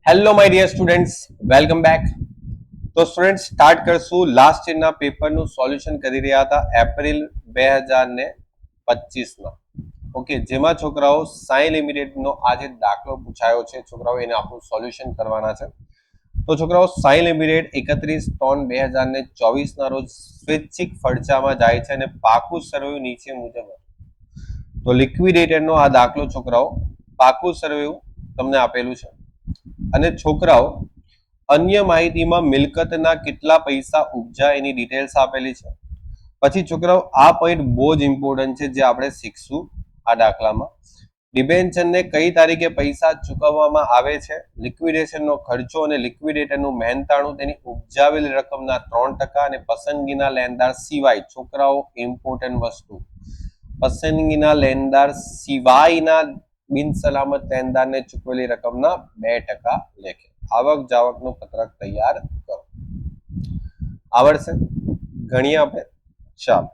Hello my dear students, welcome back. તો student start કરશું last યરના પેપરનું સોલ્યુશન કરી રહ્યા હતા એપ્રિલ 2025 ઓકે, જેમાં છોકરાઓ સાઇન લિમિટેડનો આજે દાખલો પૂછાયો છે. છોકરાઓ એને આપણું સોલ્યુશન કરવાના છે. તો છોકરાઓ સાઇન લિમિટેડ 31/3/2024 ના રોજ સ્વૈચ્છિક ફડચામાં જાય છે અને પાકું સર્વે નીચે મુજબ. તો લિક્વિડેટરનો આ દાખલો છોકરાઓ પાકું સર્વે તમને આપેલું છે અને છોકરાઓ અન્ય માહિતીમાં મિલકતના કેટલા પૈસા ઉપજા એની ડિટેલ્સ આપેલી છે. પછી છોકરાઓ આ પોઈન્ટ બહુ જ ઇમ્પોર્ટન્ટ છે જે આપણે શીખશું આ દાખલામાં. ડિબેન્ચરને કઈ તારીખે પૈસા ચૂકવવામાં આવે છે, લિક્વિડેશનનો ખર્ચો અને લિક્વિડેટરનું મહેનતાણું, તેની ઉપજાવેલી રકમના 3% અને પસંદગીના લેણદાર સિવાય. છોકરાઓ ઇમ્પોર્ટન્ટ વસ્તુ, પસંદગીના લેણદાર સિવાયના બિન સલામત લેણદારને ચૂકવેલી રકમના 2% લેખે. આવક જાવકનું પત્રક તૈયાર કરો. આવડશે? ગણીએ આપણે. ચાલો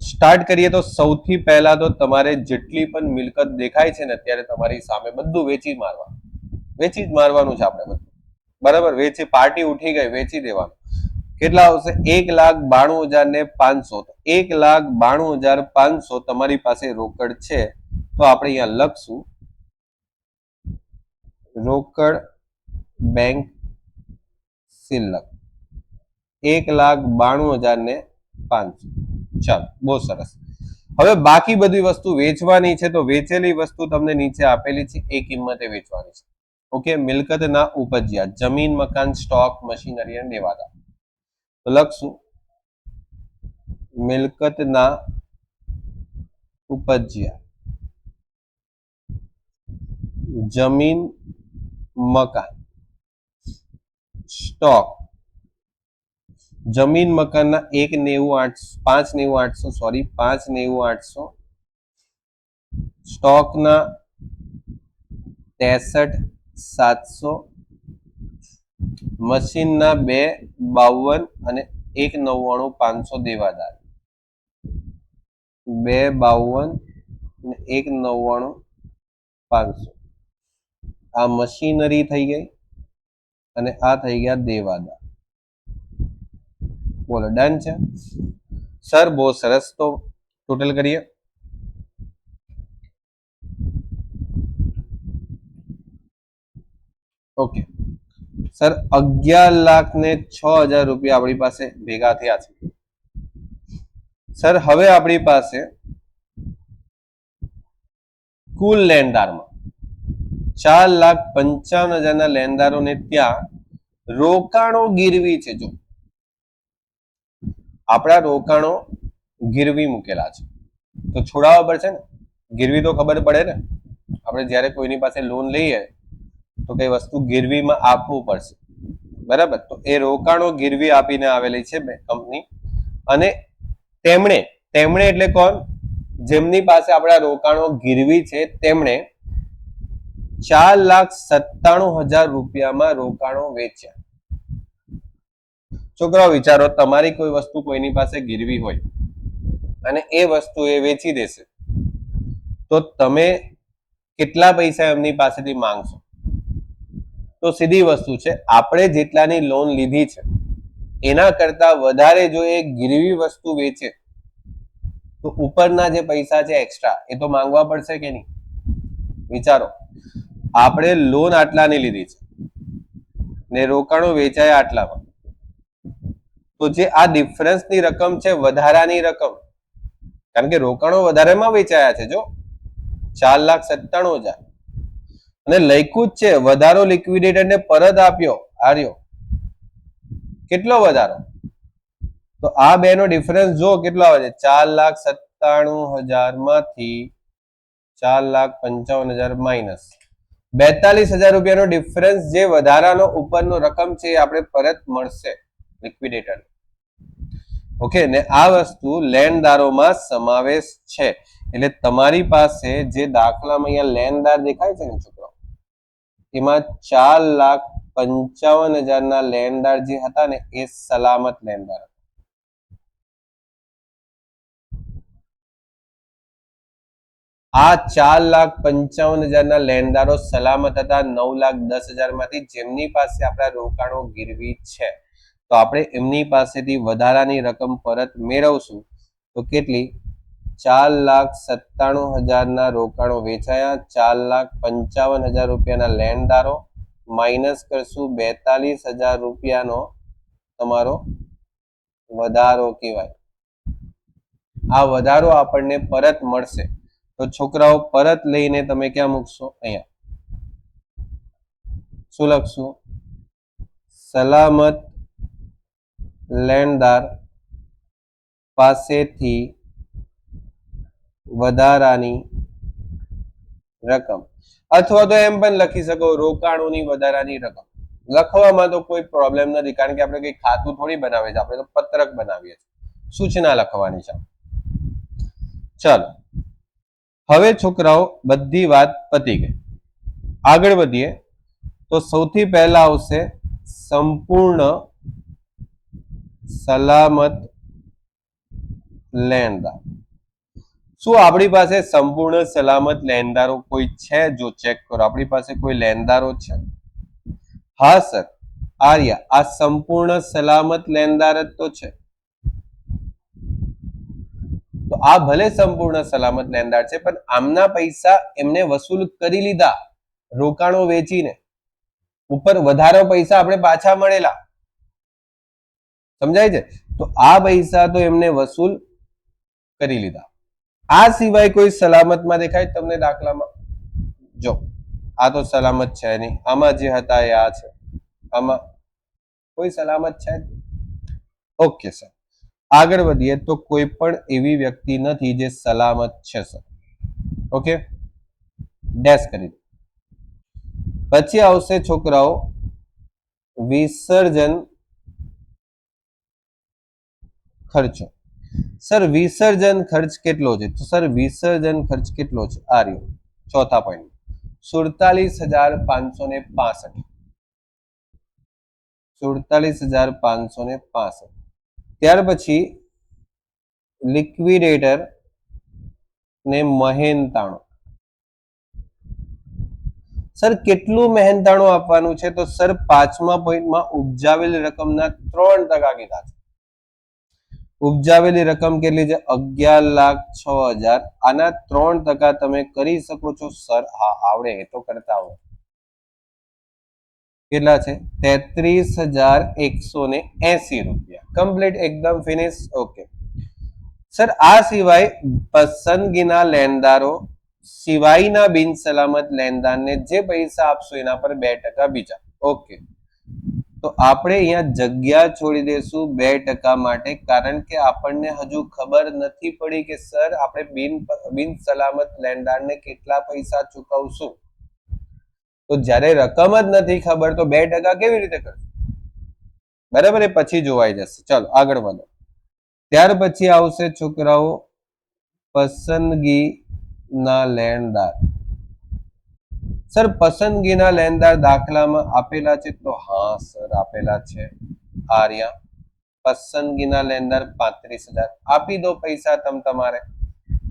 સ્ટાર્ટ કરીએ. તો સૌથી પહેલા તો તમારે જેટલી પણ મિલકત દેખાય છે ને અત્યારે તમારી સામે બધું વેચી જ મારવાનું છે આપણે બધું. બરાબર, વેચી પાર્ટી ઉઠી ગઈ, વેચી દેવાનું. કેટલા આવશે? 1,92,500. 1,92,500 તમારી પાસે રોકડ છે. તો આપણે અહીંયા લખશું રોકડ બેંક શિલ્લક 1,92,500. ચાલો, બહુ સરસ. હવે બાકી બધી વસ્તુ વેચવાની છે. તો વેચેલી વસ્તુ તમને નીચે આપેલી છે, એ કિંમતે વેચવાની છે. ઓકે, મિલકતના ઉપજ્યા જમીન, મકાન, સ્ટોક, મશીનરી અને દેવાદાર. તો લખશું મિલકતના ઉપજ્યા જમીન, મકાન, સ્ટોક. જમીન મકાનના 5,90,800 સ્ટોકના 63,700, મશીનના 2,52 અને 1,99,500 દેવાદાર. 2,52 અને 1,99,500 આ મશીનરી થઈ ગઈ અને આ થઈ ગયા દેવાદાર. બોલો, ડન છે સર? બહુ સરસ. તો ટોટલ કરીએ. ઓકે સર, 11,06,000 રૂપિયા આપણી પાસે ભેગા થયા છે. સર હવે આપણી પાસે કુલ લેણદારમાં 4,55,000 ના લેણદારોને ત્યાં રોકાણો ગીરવી છે. જો આપણા રોકાણો ગીરવી મૂકેલા છે તો છોડાવવા પડશે ને. ગીરવી તો ખબર પડે ને, આપણે જ્યારે કોઈની પાસે લોન લઈએ તો કઈ વસ્તુ ગીરવીમાં આપવું પડશે. બરાબર, તો એ રોકાણો ગીરવી આપીને આવેલી છે કંપની. અને તેમણે એટલે કોણ? જેમની પાસે આપણા રોકાણો ગીરવી છે તેમણે 4,97,000 રૂપિયામાં રોકાણો વેચ્યા. છોકરાઓ વિચારો, તમારી કોઈ વસ્તુ કોઈની પાસે ગીરવી હોય અને એ વસ્તુ એ વેચી દેશે તો તમે કેટલા પૈસા એમની પાસેથી માંગશો? તો સીધી વસ્તુ છે, આપણે જેટલાની લોન લીધી છે એના કરતા વધારે જો એ ગીરવી વસ્તુ વેચે તો ઉપરના જે પૈસા છે એક્સ્ટ્રા એ તો માંગવા પડશે કે નહીં? વિચારો, આપણે લોન આટલાની લીધી છે ને રોકાણો વેચાયા આટલામાં, તો જે આ ડિફરન્સની રકમ છે, વધારાની રકમ, કારણ કે રોકાણો વધારેમાં વેચાયા છે. જો 4,97,000 અને લખ્યું જ છે વધારો લિક્વિડેટરને પરત આપ્યો. આર્યો કેટલો વધારો? તો આ બે નો ડિફરન્સ જો કેટલો આવે છે? 4,97,000 માંથી 4,55,000 માઇનસ 42,000 રૂપિયાનો ડિફરન્સ, જે વધારાનો ઉપરનો રકમ છે એ આપણે પરત મળશે લિક્વિડેટર. ઓકે, ને આ વસ્તુ લેણદારોમાં સમાવેશ છે. એટલે તમારી પાસે જે દાખલામાં અહીંયા લેણદાર દેખાય છે ને છોકરો, એમાં 4,55,000 ના લેણદાર જે હતા ને એ સલામત લેણદાર. આ 4,55,000 લેણદારો સલામત હતા 9,10,000 માંથી, જેમની પાસે આપણા રોકાણો ગીરવી છે. તો આપણે એમની પાસેથી વધારાની રકમ પરત મેળવશું. તો કેટલી? 4,97,000 રોકાણો વેચાયા, 4,55,000 રૂપિયાના લેણદારો માઇનસ કરશું 42,000 રૂપિયાનો તમારો વધારો કહેવાય. આ વધારો આપણને પરત મળશે. તો છોકરાઓ પરત લઈને તમે ક્યાં મૂકશો? અહીંયા શું લખશું? સલામત લેણદાર પાસેથી વધારાની રકમ, અથવા તો એમ પણ લખી શકો રોકાણોની વધારાની રકમ. લખવામાં તો કોઈ પ્રોબ્લેમ નથી, કારણ કે આપણે કઈ ખાતું થોડી બનાવીએ છીએ, આપણે તો પત્રક બનાવીએ છીએ. સૂચના લખવાની છે. ચાલો, હવે છોકરાઓ બધી વાત પતી ગઈ. આગળ વધીએ તો સૌથી પહેલા આવશે સંપૂર્ણ સલામત લેણદાર. શું આપણી પાસે સંપૂર્ણ સલામત લેણદારો કોઈ છે? જો ચેક કરો, આપણી પાસે કોઈ લેણદારો છે? હા સર, આર્યા, આ સંપૂર્ણ સલામત લેણદાર જ તો છે. તો આ ભલે સંપૂર્ણ સલામત લેણદાર છે, પણ આમના પૈસા એમને વસૂલ કરી લીધા રોકાણો વેચીને, ઉપર વધારો પૈસા આપણે પાછા મળેલા. સમજાય છે? તો આ પૈસા તો એમને વસૂલ કરી લીધા. આ સિવાય કોઈ સલામતમાં દેખાય તમને દાખલામાં? જો આ તો સલામત છે નહીં, આમાં જે હતા એ આ છે, આમાં કોઈ સલામત છે. ઓકે સર, આગળ વધીએ તો કોઈ પણ એવી વ્યક્તિ નથી જે સલામત છે સર. ઓકે, ડેશ કરી દો. પછી આવશે છોકરાઓ વિસર્જન ખર્ચો. સર વિસર્જન ખર્ચ કેટલો છે? તો સર વિસર્જન ખર્ચ કેટલો છે? આ રહ્યો ચોથા પોઈન્ટ, 47,565. 47,565. ત્યાર પછી લિક્વિડેટર ને મહેનતાણું. સર કેટલું મહેનતાણું આપવાનું છે? તો સર પાંચમા પોઈન્ટમાં ઉપજાવેલી રકમના 3% કીધા છે. ઉપજાવેલી રકમ કેટલી છે? 11,06,000. આના 3% તમે કરી શકો છો સર? હા આવડે, એ તો કરતા આવડે. કેટલા છે? 33,180 રૂપિયા. કમ્પ્લીટ, એકદમ ફિનિશ. ઓકે સર, આ સિવાય પસંદગીના લેણદારો સિવાયના બિન સલામત લેણદારને જે પૈસા આપશો એના પર 2% બીજા. ઓકે, તો આપણે અહીંયા જગ્યા છોડી દેશું 2% માટે, કારણ કે આપણને હજુ ખબર નથી પડી કે સર આપણે બિન સલામત લેણદારને કેટલા પૈસા ચૂકવશું. તો જ્યારે રકમ જ નથી ખબર તો 2% કેવી રીતે કરશું? બરાબર, એ પછી જોવાઈ જશે. ચાલો આગળ વધો. ત્યાર પછી આવશે છોકરાઓ પસંદગીના લેણદાર. સર પસંદગીના લેણદાર દાખલામાં આપેલા છે? તો હા સર આપેલા છે. આર્યા પસંદગીના લેણદાર 35,000. આપી દો પૈસા તમારે.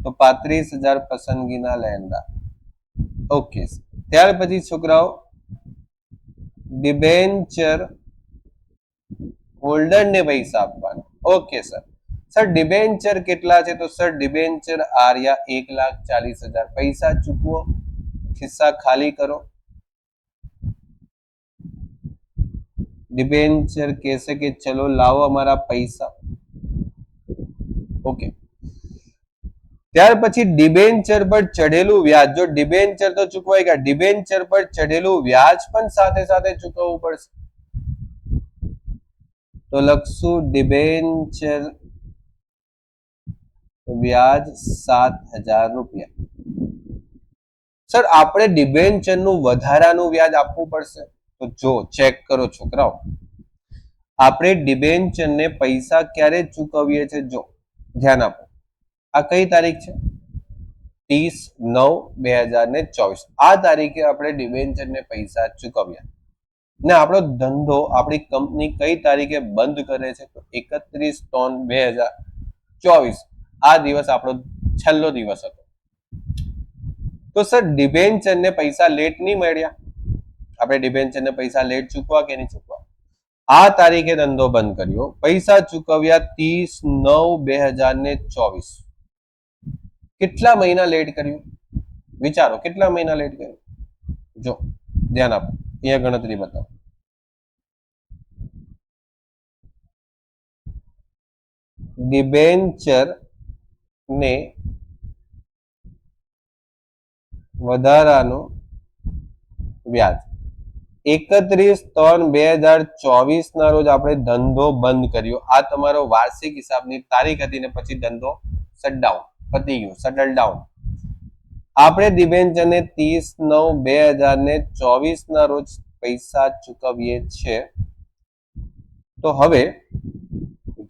તો 35,000 પસંદગીના લેણદાર. ઓકે, ત્યાર પછી છોકરાઓ ડિબેન્ચર હોલ્ડર ને પૈસા આપવાના. ઓકે સર, સર ડિબેન્ચર કેટલા છે? તો સર ડિબેન્ચર આર્યા 1,40,000. પૈસા ચૂકવો, ખિસ્સા ખાલી કરો. ડિબેન્ચર કહેશે કે ચલો લાવો અમારા પૈસા. ઓકે, ત્યાર પછી ડિબેન્ચર પર ચઢેલું વ્યાજ. જો ડિબેન્ચર તો ચૂકવાઈ ગયા, ડિબેન્ચર પર ચઢેલું વ્યાજ પણ સાથે સાથે ચૂકવવું પડશે. તો લખશું ડિબેન્ચર વ્યાજ 7,000 રૂપિયા. સર આપણે ડિબેન્ચર નું વધારાનું વ્યાજ આપવું પડશે. તો જો ચેક કરો છોકરાઓ, આપણે ડિબેન્ચર ને પૈસા ક્યારે ચૂકવીએ છીએ? જો ધ્યાન આપો, આ કઈ તારીખ છે? 30/9/2024. આ તારીખે આપણે ડિબેન્ચર ને પૈસા ચૂકવ્યા. ને આપણો ધંધો, આપણી કંપની કઈ તારીખે બંધ કરે છે? તો 31/3/2024. આ દિવસ આપણો છેલ્લો દિવસ હતો. તો સર ડિબેન્ચર ને પૈસા લેટ નહીં મળ્યા, આપણે ડિબેન્ચર ને પૈસા લેટ ચૂકવા કે નહીં ચૂકવા? આ તારીખે ધંધો બંધ કર્યો, પૈસા ચૂકવ્યા 30/9/2024. કેટલા મહિના લેટ કર્યું વિચારો, કેટલા મહિના લેટ કર્યું? જો ધ્યાન આપો, અહીંયા ગણતરી બતાવો. ડિબેન્ચર ને વધારાનું વ્યાજ 31/3/2024 ના રોજ આપણે ધંધો બંધ કર્યો. આ તમારો વાર્ષિક હિસાબની તારીખ હતી ને પછી ધંધો શટડાઉન પતી ગયો, શટલ ડાઉન. આપણે ડિબેન્ચરને 30/9/2024 ના રોજ પૈસા ચૂકવીએ છીએ. તો હવે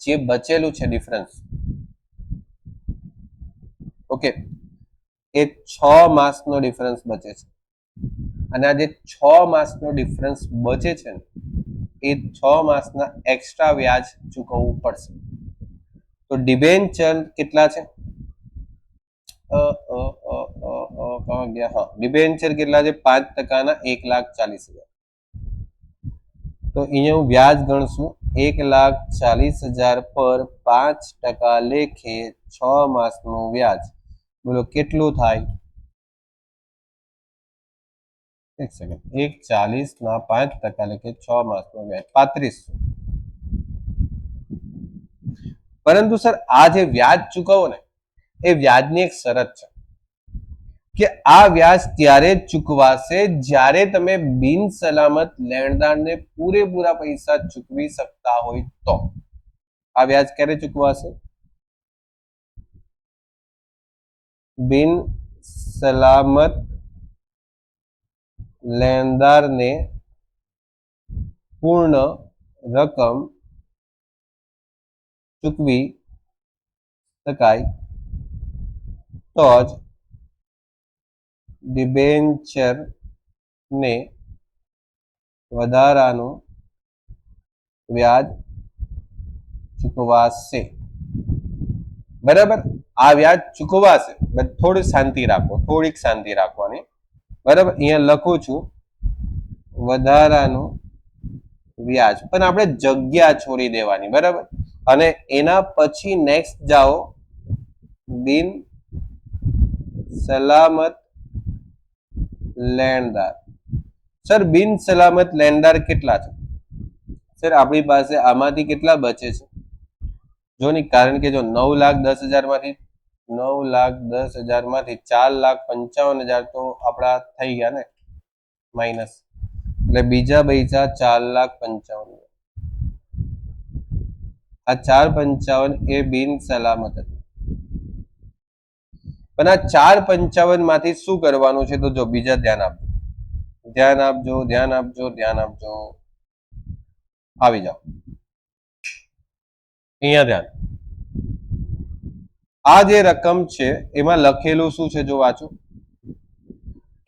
જે બચેલું છે ડિફરન્સ, ઓકે, એ 6 માસનો ડિફરન્સ બચે છે. અને આ જે 6 માસનો ડિફરન્સ બચે છે ને એ 6 માસના એક્સ્ટ્રા વ્યાજ ચૂકવવું પડશે. તો ડિબેન્ચર કેટલા છે? ડિબેન્ચર કેટલા છે? 5% 1,40,000. તો અહીંયા હું વ્યાજ ગણશું, 1,40,000 પર 5% લેખે 6 માસનું વ્યાજ. બોલો કેટલું થાય? એક સેકન્ડ, 1,40 ના 5% લેખે 6 માસનું વ્યાજ 3500. પરંતુ સર આ જે વ્યાજ ચૂકવો ને એ વ્યાજની એક શરત છે કે આ વ્યાજ ત્યારે જ ચૂકવાશે જ્યારે તમે બિન સલામત લેણદારને પૂરેપૂરા પૈસા ચૂકવી શકતા હોય તો. આ વ્યાજ ક્યારે ચૂકવાશે? બિન સલામત લેણદારને પૂર્ણ રકમ ચૂકવી શકાય તો જ ડિબેન્ચર ને વધારાનું વ્યાજ ચૂકવાશે. બરાબર, આ વ્યાજ ચૂકવાશે. થોડી શાંતિ રાખો, થોડીક શાંતિ રાખવાની. બરાબર, અહીંયા લખું છું વધારાનું વ્યાજ, પણ આપણે જગ્યા છોડી દેવાની. બરાબર, અને એના પછી નેક્સ્ટ જાઓ બિન સલામત લેણદાર. સર બિન સલામત લેણદાર કેટલા છે? સર આપણી પાસે આમાંથી કેટલા બચે છે જો ની, કારણ કે જો 9,10,000 માંથી 9,10,000 માંથી 4,55,000 તો આપણા થઈ ગયા ને માઇનસ, એટલે બીજા બચ્યા 4,55,000. આ 4,55 એ બિન સલામત હતી. પણ આ 4,55 માંથી શું કરવાનું છે? તો જો બીજા ધ્યાન આપજો, ધ્યાન આપજો, ધ્યાન આપજો, ધ્યાન આપજો. આવી જાઓ અહીંયા ધ્યાન. આ જે રકમ છે એમાં લખેલું શું છે? જો વાંચો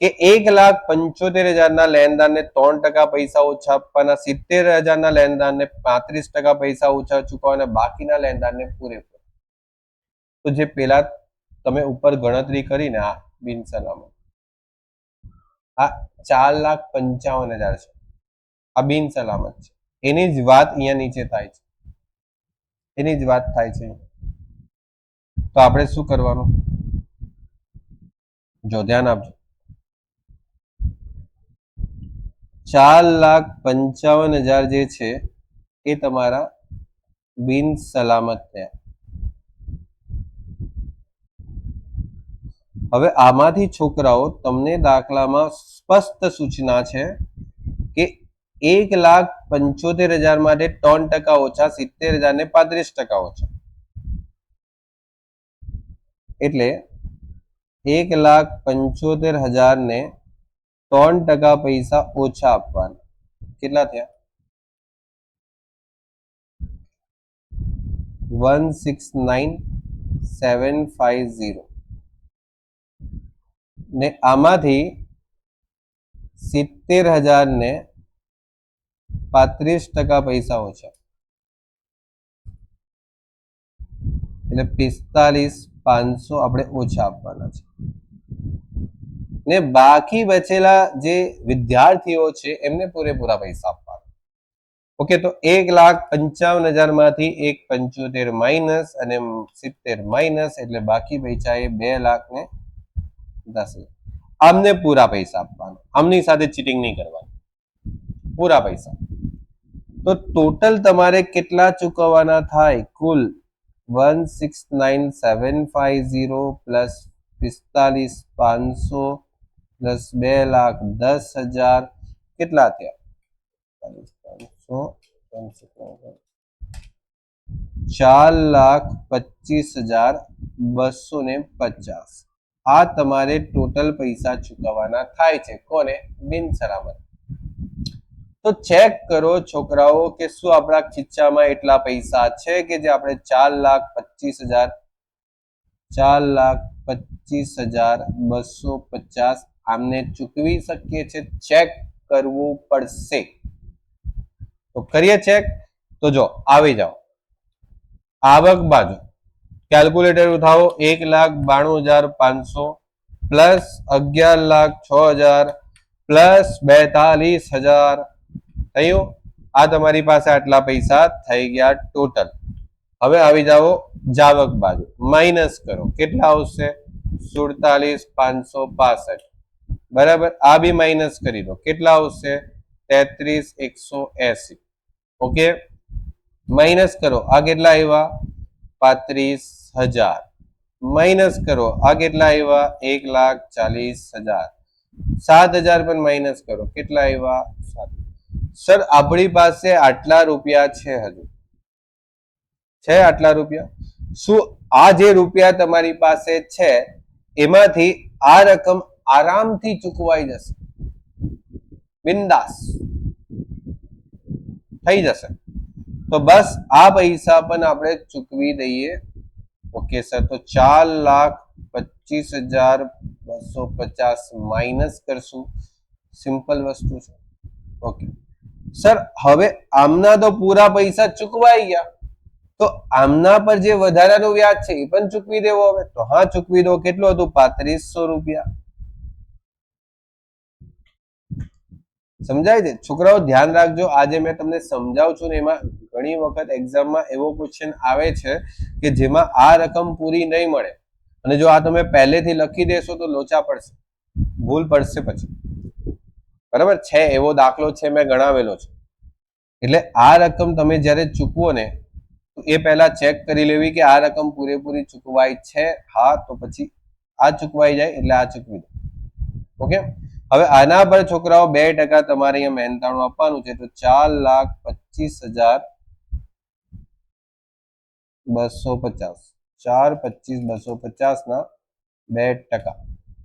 કે 1,75,000 ના લેણદારને 3% પૈસા ઓછા આપવાના, 70,000 ના લેણદારને 35% પૈસા ઓછા ચૂકવવાના, બાકીના લેણદારને પૂરેપૂરા. તો જે પેલા તમે ઉપર ગણતરી કરી ને આ બિન સલામત, આ 4,55,000 છે, આ બિન સલામત છે. એની જ વાત અહીંયા નીચે થાય છે, એની જ વાત થાય છે. તો આપણે શું કરવાનું? જો ધ્યાન આપજો, 4,55,000 જે છે એ તમારા બિન સલામત થયા. હવે આમાંથી છોકરાઓ તમને દાખલામાં સ્પષ્ટ સૂચના છે કે 1,75,000 માટે 3% ઓછા, 70,000 ને 35% ઓછા, એટલે 1,75,000 ને 3% પૈસા ઓછા આપવાના. કેટલા થયા? 169,750. ને આમાંથી 70,000 ને 35% પૈસા ઓછા, એટલે 45,500 આપણે ઓછા આપવાના છે. ને બાકી બચેલા જે વિદ્યાર્થીઓ છે એમને પૂરેપૂરા પૈસા આપવાના. ઓકે, તો 1,55,000 માંથી 1,75 માઇનસ અને 70 માઇનસ એટલે બાકી પૈસા એ 2,10,000. આમને પૂરા પૈસા આપવાના, આમની સાથે ચીટિંગ નહીં કરવાની, પૂરા પૈસા. તો ટોટલ તમારે કેટલા ચૂકવવાના થાય? કુલ 169,750 પ્લસ 45,500 પ્લસ 2,10,000 કેટલા થયા? 4,25,250. આ તમારે ટોટલ પૈસા ચૂકવવાના થાય છે. કોને? બિન સલામત. તો ચેક કરો છોકરાઓ કે શું આપણા ખીચામાં એટલા પૈસા છે કે જે આપણે 4,25,250 આમને ચૂકવી શકીએ છીએ. ચેક કરવું પડશે. તો કરીએ ચેક. તો જો આવી જાઓ, આવક બાજુ કેલ્ક્યુલેટર ઉઠાવો. 1,92,500 પ્લસ 11,06,000 પ્લસ 42,000 થયું. આ તમારી પાસે આટલા પૈસા થઈ ગયા ટોટલ. હવે આવી જાઓ જાવક બાજુ, માઇનસ કરો. કેટલા આવશે? 47,565. બરાબર, આ બી માઇનસ કરી દો. કેટલા આવશે? 33,180. ઓકે, માઇનસ કરો. આ કેટલા આવ્યા? 35,000. માઇનસ કરો. આ કેટલા આવ્યા? 1,40,000. 7,000 પણ માઇનસ કરો. કેટલા આવ્યા? 7. સર આપણી પાસે આટલા રૂપિયા છે, હજુ છે આટલા રૂપિયા. શું આ જે રૂપિયા તમારી પાસે છે એમાંથી આ રકમ આરામથી ચૂકવાઈ જશે? બિંદાસ થઈ જશે. તો બસ આ પૈસા પણ આપણે ચૂકવી દઈએ. ઓકે સર, તો 4,25,250 માઇનસ કરશું. સિમ્પલ વસ્તુ છે. ઓકે સર, હવે આમના તો પૂરા પૈસા ચૂકવાઈ ગયા, તો આમના પર જે વધારાનું વ્યાજ છે એ પણ ચૂકવી દેવો. હવે તો હા, ચૂકવી દો. કેટલું હતું? 3500 રૂપિયા. સમજાય છે છોકરાઓ? ધ્યાન રાખજો, આજે મેં તમને સમજાવું છું ને એમાં ઘણી વખત એક્ઝામમાં એવો ક્વેશ્ચન આવે છે કે જેમાં આ રકમ પૂરી નહીં મળે, અને જો આ તમે પહેલેથી લખી દેશો તો લોચા પડશે, ભૂલ પડશે પછી. બરાબર છે, એવો દાખલો છે, મેં ગણાવેલો છે. એટલે આ રકમ તમે જ્યારે ચૂકવો ને તો એ પહેલા ચેક કરી લેવી કે આ રકમ પૂરેપૂરી ચૂકવાય છે. હા, તો પછી આ ચૂકવાઈ જાય એટલે આ ચૂકવી દો. ઓકે, હવે આના પર છોકરાઓ 2% તમારે અહીંયા મહેનતાણું આપવાનું છે. તો 4,25,250 4,25,250 ના 2%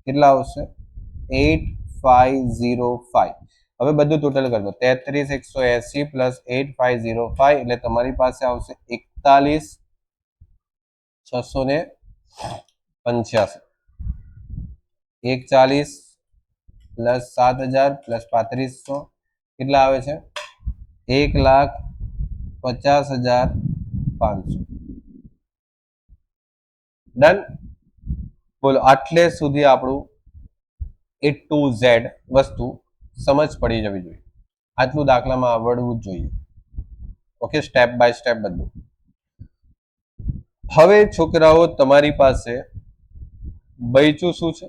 કેટલા આવશે? 8,505. હવે બધું ટોટલ કરી દો. 33,180 પ્લસ 8,505 એટલે તમારી પાસે આવશે 41,685. 1,40 પ્લસ 7,000 પ્લસ 3500 કેટલા આવે છે? 1,50,500. ડન. બોલો, આટલે સુધી આપણું A to Z વસ્તુ સમજ પડી જવી જોઈએ. આટલું દાખલામાં આવડવું જ જોઈએ. ઓકે, સ્ટેપ બાય સ્ટેપ બધું. હવે છોકરાઓ તમારી પાસે બચ્યું શું છે?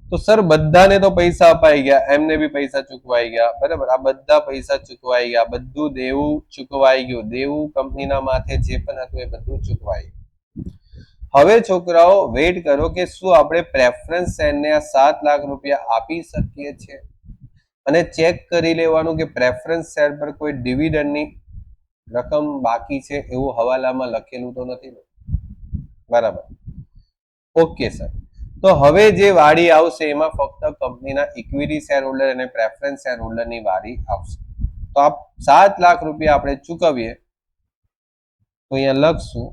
તો સર બધાને તો પૈસા અપાઈ ગયા, એમને બી પૈસા ચૂકવાઈ ગયા. બરાબર, આ બધા પૈસા ચૂકવાઈ ગયા, બધું દેવું ચૂકવાઈ ગયું. દેવું કંપનીના માથે જે પણ હતું એ બધું ચૂકવાઈ ગયું. હવે છોકરાઓ વેઇટ કરો કે શું આપણે પ્રેફરન્સ શેરને આ 7 લાખ રૂપિયા આપી શકીએ છીએ? અને ચેક કરી લેવાનું કે પ્રેફરન્સ શેર પર કોઈ ડિવિડન્ડની રકમ બાકી છે એવું હવાલામાં લખેલું તો નથી ને? બરાબર. ઓકે સર, તો હવે જે વાડી આવશે એમાં ફક્ત કંપનીના ઇક્વિટી શેર હોલ્ડર અને પ્રેફરન્સ શેર હોલ્ડરની વાડી આવશે. તો આ 7 લાખ રૂપિયા આપણે ચૂકવીએ તો અહીંયા લખશું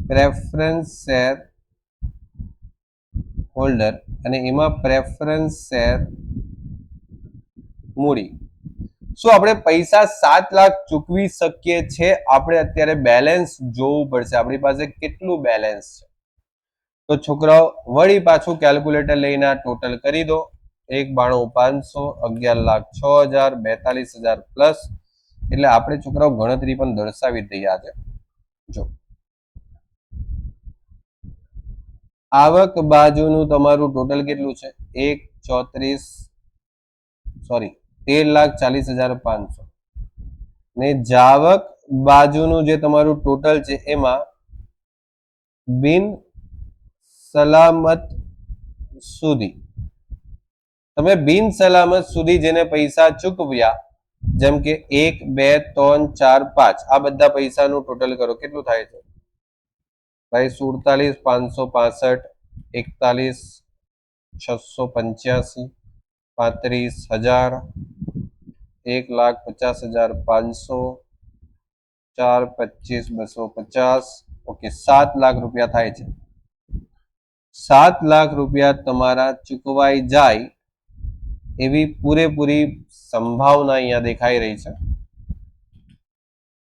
પ્રેફરન્સ શેર હોલ્ડર અને એમાં પ્રેફરન્સ શેર મૂડી. શું આપણે પૈસા 7 લાખ ચૂકવી શકીએ છીએ? આપણે અત્યારે બેલેન્સ જોવું પડશે, આપણી પાસે કેટલું બેલેન્સ છે. તો છોકરાઓ વળી પાછું કેલ્ક્યુલેટર લઈને આ ટોટલ કરી દો. 1,92,500, 11,06,000, 42,000 પ્લસ. એટલે આપણે છોકરાઓ ગણતરી પણ દર્શાવી દઈએ આજે. જો આવક બાજુનું તમારું ટોટલ કેટલું છે? 13,40,500 ને જાવક બાજુનું જે તમારું ટોટલ છે એમાં બિન સલામત સુધી, તમે બિન સલામત સુધી જેને પૈસા ચૂકવ્યા, જેમ કે 1, 2, 3, 4, 5 આ બધા પૈસાનું ટોટલ કરો. કેટલું થાય છે ભાઈ? 47,565, 41,685, 35,000, 1,50,500, 4,25,250. ઓકે, 7 લાખ રૂપિયા થાય છે. 7 લાખ રૂપિયા તમારા ચૂકવાઈ જાય એવી પૂરેપૂરી સંભાવના અહીંયા દેખાઈ રહી છે.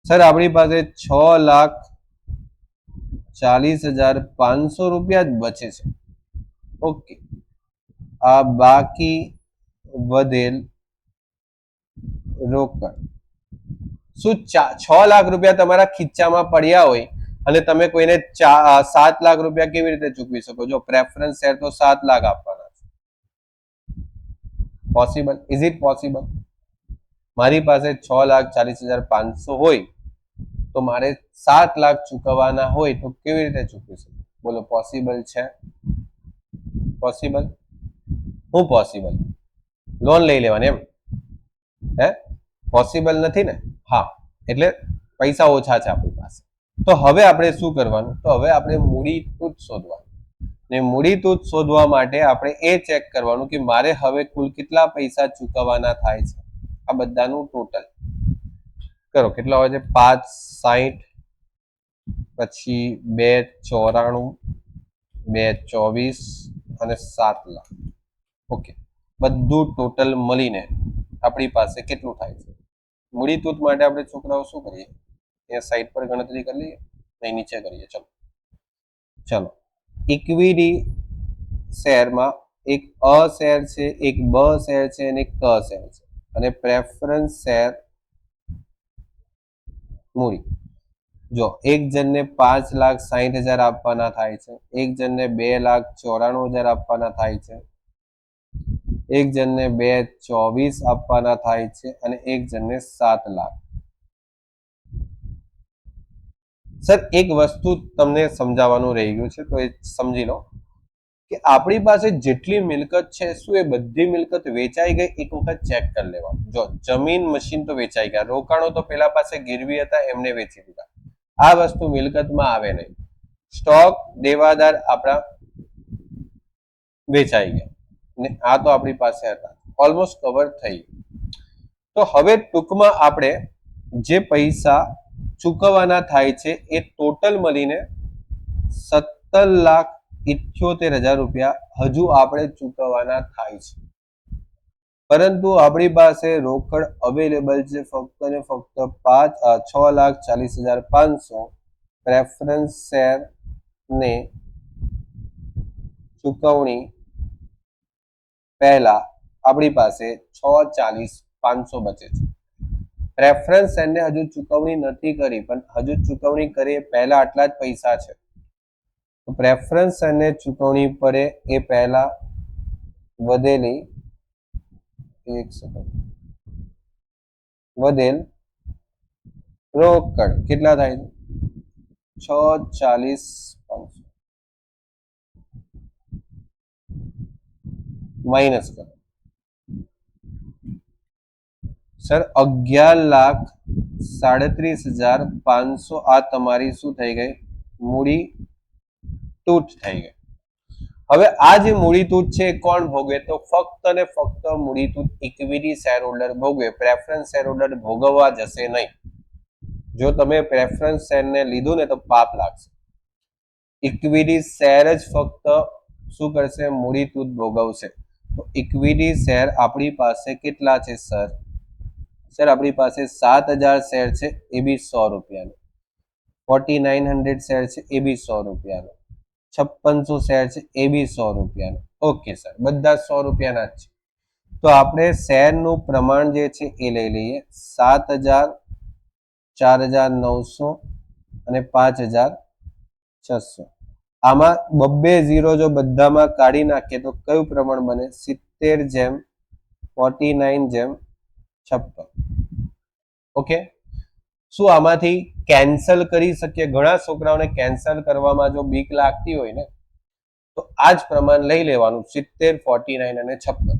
સર આપણી પાસે 6,40,500 રૂપિયા જ બચે છે. ઓકે, આ બાકી વધેલ રોકડ. શું 6 લાખ રૂપિયા તમારા ખીચામાં પડ્યા હોય અને તમે કોઈને 7 લાખ રૂપિયા કેવી રીતે ચૂકવી શકો? જો પ્રેફરન્સ શેર તો 7 લાખ આપવાના છે. પોસિબલ? Is it possible? મારી પાસે 6,40,500 હોય તો મારે 7 લાખ ચૂકવવાના હોય તો કેવી રીતે ચૂકવી શકું? બોલો, પોસિબલ છે? પોસિબલ? હું પોસિબલ? લોન લઈ લેવાની એમ? હે, પોસિબલ નથી ને? હા, એટલે પૈસા ઓછા છે આપણી પાસે. તો હવે આપણે શું કરવાનું? તો હવે આપણે મૂડી તૂટ શોધવાનું. ને મૂડી તૂટ શોધવા માટે આપણે એ ચેક કરવાનું કે મારે હવે કુલ કેટલા પૈસા ચૂકવવાના થાય છે. આ બધાનું ટોટલ કરો. કેટલા હોય છે? 5,60, પછી 2,94, 2,24 અને 7 લાખ. ઓકે, બધું ટોટલ મળીને આપણી પાસે કેટલું થાય છે? મૂડી તૂટ માટે આપણે છોકરાઓ શું કરીએ? એ સાઈડ પર ગણતરી કરી લઈએ, નહીં નીચે કરીએ. ચલો, ઇક્વિટી શેરમાં એક અ શેર છે, એક બ શેર છે અને એક ક શેર છે. અને પ્રેફરન્સ શેર મૂડી. જો એક જણને 5,60,000 આપવાના થાય છે, એક જણને 2,94,000 આપવાના થાય છે, એક જણને 2,24 આપવાના થાય છે અને એક જણને 7 લાખ. સર એક વસ્તુ તમને સમજાવવાનું રહી ગયું છે, તો એ સમજી લો કે આપણી પાસે જેટલી મિલકત છે, શું એ બધી મિલકત વેચાઈ ગઈ? એક વખત ચેક કરી લેવાનું. જો જમીન મશીન તો વેચાઈ ગયા, રોકાણો તો પેલા પાસે ગીરવી હતા એમને વેચી દીધા, આ વસ્તુ મિલકતમાં આવે નહીં. સ્ટોક, દેવાદાર આપણા વેચાઈ ગયા ને આ તો આપણી પાસે હતા, ઓલમોસ્ટ કવર થઈ. તો હવે ટૂંકમાં આપણે જે પૈસા ચૂકવવાના થાય છે એ ટોટલ મળીને 17,78,000 રૂપિયા હજુ આપણે ચૂકવવાના થાય છે. પરંતુ આપણી પાસે રોકડ અવેલેબલ છે ફક્ત ને ફક્ત 6,40,500. પ્રેફરન્સ શેર ને ચૂકવણી પહેલા આપણી પાસે 6,40,500 બચે છે. પ્રેફરન્સ શેરને હજુ ચૂકવણી નથી કરી, પણ હજુ ચૂકવણી કરીએ પહેલા આટલા જ પૈસા છે. તો પ્રેફરન્સ શેરને ચૂકવણી પડે એ પહેલા વધેલી વધેલ રોકડ કેટલા થાય? 6,40,500 માઇનસ કરો. સર 11,37,500 આ તમારી શું થઈ ગઈ? મૂડી તૂટ થઈ ગઈ. હવે આ જે મૂડી તૂટ છે કોણ ભોગવે? તો ફક્ત ને ફક્ત મૂડી તૂટ ઇક્વિટી શેર હોલ્ડર ભોગવે. પ્રેફરન્સ શેર હોલ્ડર ભોગવવા જશે નહીં. જો તમે પ્રેફરન્સ શેર ને લીધું ને તો પાપ લાગશે. ઇક્વિટી શેર જ ફક્ત શું કરશે? મૂડી તૂટ ભોગવશે. તો ઇક્વિટી શેર આપણી પાસે કેટલા છે સર? સર આપણી પાસે 7,000 શેર છે, એ બી 100 રૂપિયાનો. 4,900 શેર છે, એ બી 100 રૂપિયાનો. 56 શેર છે એ બી 100 રૂપિયાનો. ઓકે સર, બધા 100 રૂપિયાના જ છે. તો આપણે શેરનું પ્રમાણ જે છે એ લઈ લઈએ 7000, 4900 અને 5600. આમાં બબ્બે ઝીરો જો બધામાં કાઢી નાખીએ તો કયું પ્રમાણ બને? 70:49:56. ઓકે, શું આમાંથી કેન્સલ કરી શકીએ? ઘણા છોકરાઓને કેન્સલ કરવામાં જો બીક લાગતી હોય ને તો આ જ પ્રમાણ લઈ લેવાનું 70, 49 અને 56.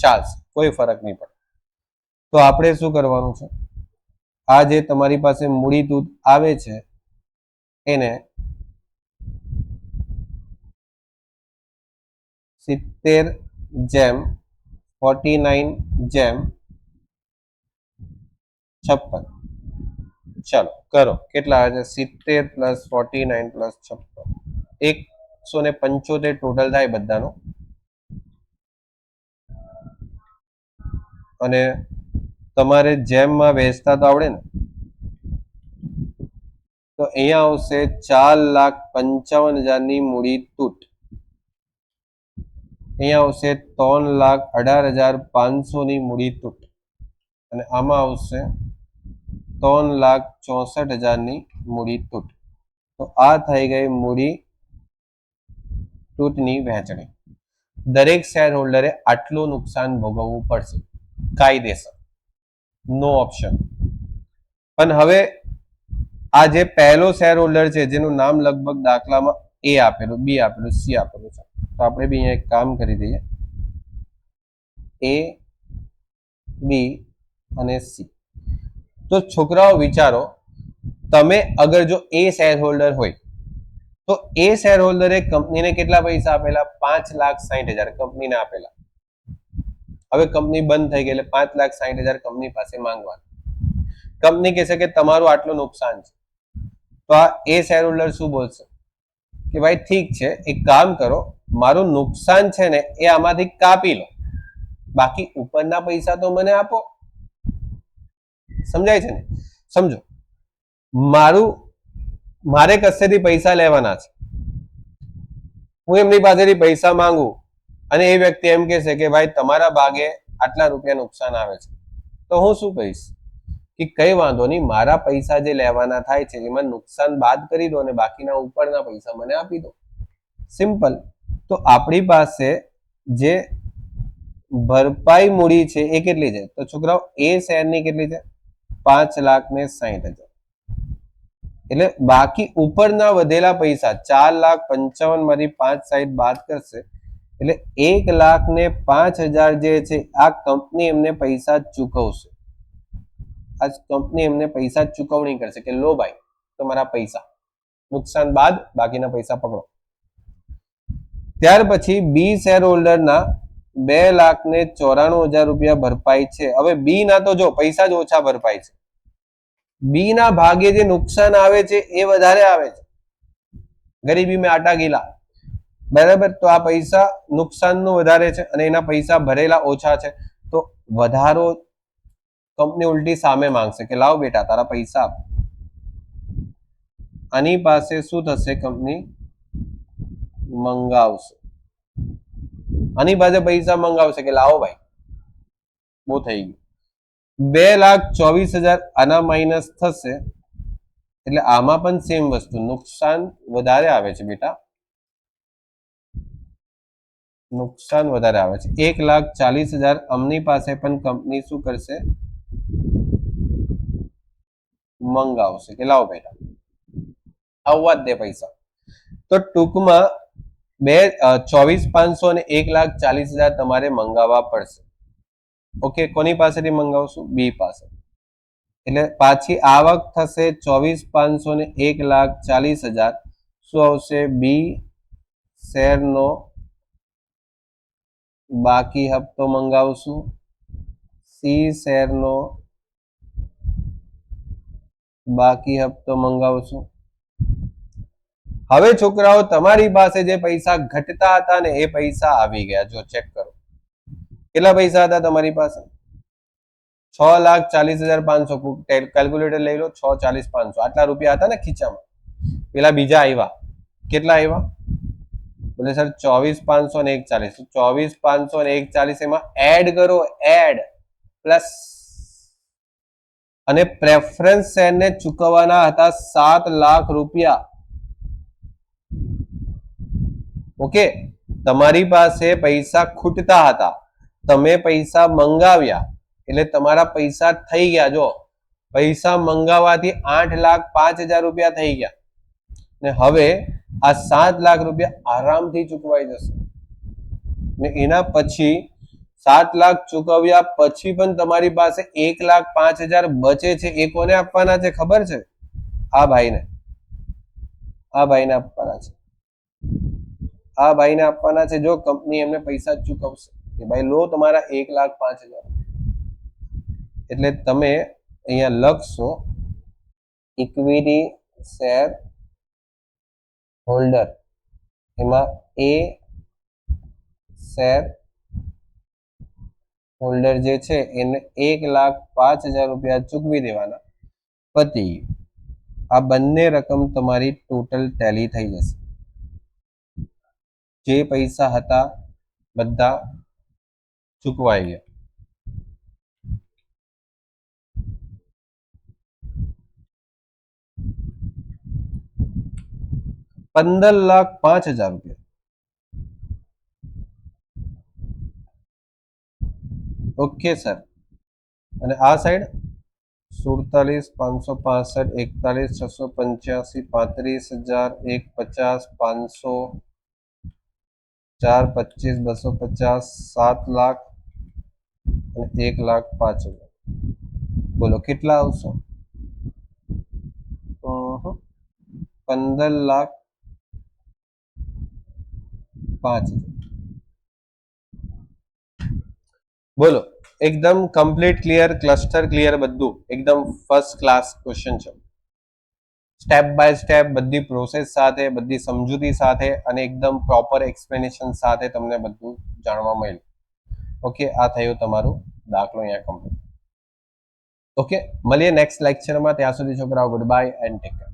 ચાલશે, કોઈ ફરક નહીં પડે. તો આપણે શું કરવાનું છે? આ જે તમારી પાસે મૂડી દૂધ આવે છે એને 70:49:56. ચલો કરો, કેટલા આવે છે? 70 + 49 + 56, 175 ટોટલ થાય બધાનો. અને તમારે જેમમાં વેચતા તો આવડે ને, તો અહીંયા આવશે 4,55,000 ની મૂડી તૂટ. અહીંયા આવશે 3,18,500 ની મૂડી તૂટ અને આમાં આવશે 3,64,000 ની મૂડી તૂટ. તો આ થઈ ગઈ મૂડી તૂટની વહેંચણી. દરેક શેર હોલ્ડરે આટલું નુકસાન ભોગવવું પડશે કાયદેસર, નો ઓપ્શન. પણ હવે આ જે પહેલો શેર હોલ્ડર છે જેનું નામ લગભગ દાખલામાં એ આપેલું, બી આપેલું, સી આપેલું છે, તો આપણે બી અહીંયા એક કામ કરી દઈએ, એ, બી અને સી. તો છોકરાઓ વિચારો, તમે અગર જો એ શેર હોલ્ડર હોય તો એ શેર હોલ્ડરે કંપનીને કેટલા પૈસા આપેલા? 5,60,000 કંપનીને આપેલા. હવે કંપની બંધ થઈ ગઈ એટલે 5,60,000 કંપની પાસે માંગવાના. કંપની કહેશે કે તમારું આટલું નુકસાન છે. તો આ એ શેર હોલ્ડર શું બોલશે કે ભાઈ ઠીક છે, એક કામ કરો, મારું નુકસાન છે ને એ આમાંથી કાપી લો, બાકી ઉપરના પૈસા તો મને આપો. સમજાય છે ને? સમજો, મારે કશેથી પૈસા લેવાના છે, હું એમની પાસેથી પૈસા માંગુ અને એ વ્યક્તિ એમ કહેશે કે ભાઈ તમારા ભાગે આટલા રૂપિયા નુકસાન આવે છે, તો હું શું કહીશ કે કઈ વાંધો નહીં, મારા પૈસા જે લેવાના થાય છે એમાં નુકસાન બાદ કરી દો અને બાકીના ઉપરના પૈસા મને આપી દો. સિમ્પલ. તો આપણી પાસે જે ભરપાઈ મૂડી છે એ કેટલી છે? તો છોકરાઓ એ શેરની કેટલી છે? 5,60,000. એટલે બાકી ઉપરના વધેલા પૈસા 4,55,000 માંથી 5,60,000 બાદ કરશે એટલે 1,05,000 જે છે આ કંપની એમને પૈસા ચૂકવશે. આ કંપની એમને પૈસા ચૂકવણી કરશે કે લો ભાઈ તમારા પૈસા, નુકસાન બાદ બાકીના પૈસા પકડો. ત્યાર પછી બી શેર હોલ્ડરના 2,94,000 રૂપિયા ભરપાઈ છે. હવે બી ના તો જો પૈસા જ ઓછા ભરપાઈ છે, બી ના ભાગે જે નુકસાન આવે છે એ વધારે આવે છે. ગરીબી મેં આટા ગીલા, બરાબર? તો આ પૈસા નુકસાનનું વધારે છે અને એના પૈસા ભરેલા ઓછા છે, તો વધારો કંપની ઉલટી સામે માંગશે કે લાવ બેટા તારા પૈસા આપ. આની પાસે શું થશે? કંપની મંગાવશે, આની પાસે પૈસા મંગાવશે કે લાવો ભાઈ, બહુ થઈ ગયું. 2,24,000 આના માઇનસ થશે એટલે આમાં પણ સેમ વસ્તુ, નુકસાન વધારે આવે છે બેટા, નુકસાન વધારે આવે છે. 1,40,000 અમની પાસે પણ કંપની શું કરશે? મંગાવશે કે લાવો બેટા આવવા જ દે પૈસા. તો ટૂંકમાં 24,500 અને 1,40,000 તમારે મંગાવવા પડશે. ઓકે, કોની પાસેથી મંગાવશું? બી પાસે. એટલે પાછી આવક થશે 24,500 અને 1,40,000. શું આવશે? બી શેરનો બાકી હપ્તો મંગાવશું, સી શેરનો બાકી હપ્તો મંગાવશું. હવે છોકરાઓ તમારી પાસે જે પૈસા ઘટતા હતા ને એ પૈસા આવી ગયા. જો ચેક કરો કેટલા પૈસા હતા તમારી પાસે? 6,40,500. કેલ્ક્યુલેટર લઈ લો. 6,40,500 આટલા રૂપિયા હતા ને ખીચામાં. પેલા બીજા આવ્યા, કેટલા આવ્યા? બોલે સર 24,541, 24,541 એમાં એડ કરો, એડ પ્લસ, અને પ્રેફરન્સ શેરને ચૂકવવાના હતા 7 લાખ રૂપિયા. ઓકે, તમારી પાસે પૈસા ખૂટતા હતા, તમે પૈસા મંગાવ્યા એટલે તમારા પૈસા થઈ ગયા. જો પૈસા મંગાવવાથી 8,05,000 રૂપિયા થઈ ગયા ને હવે આ 7 લાખ રૂપિયા આરામથી ચૂકવાઈ જશે. ને એના પછી 7 લાખ ચૂકવ્યા પછી પણ તમારી પાસે 1,05,000 બચે છે. એ કોને આપવાના છે ખબર છે? આ ભાઈને, આ ભાઈને આપવાના છે, આ ભાઈને આપવાના છે. જો કંપની એમને પૈસા ચૂકવશે કે ભાઈ લો તમારા 1,05,000, એટલે તમે અહીંયા લખશો ઇક્વિટી શેર હોલ્ડર, એમાં એ શેર હોલ્ડર જે છે એને 1,05,000 રૂપિયા ચૂકવી દેવાના. પતિ આ બંને રકમ તમારી ટોટલ ટેલી થઈ જશે. જે પૈસા હતા બધા ચૂકવાઈ ગયા. 15,05,000 રૂપિયા. Okay sir. અને આ સાઈડ 47,565, 41,685, 35,000, 1,50, 500, 4,25,250, 7 લાખ અને 1,05,000. બોલો કેટલા આવશો? 15,05,000. બોલો, એકદમ કમ્પ્લીટ ક્લિયર, ક્લસ્ટર ક્લિયર, બધું એકદમ ફર્સ્ટ ક્લાસ ક્વેશ્ચન છે. સ્ટેપ બાય સ્ટેપ બધી પ્રોસેસ સાથે, બધી સમજૂતી સાથે અને એકદમ પ્રોપર એક્સપ્લેનેશન સાથે તમને બધું જાણવા મળ્યું. ઓકે, આ થયું તમારું દાખલો અહીંયા કમ્પ્લીટ. ઓકે, મળીએ નેક્સ્ટ લેક્ચરમાં. ત્યાં સુધી છોકરાઓ good bye and take care.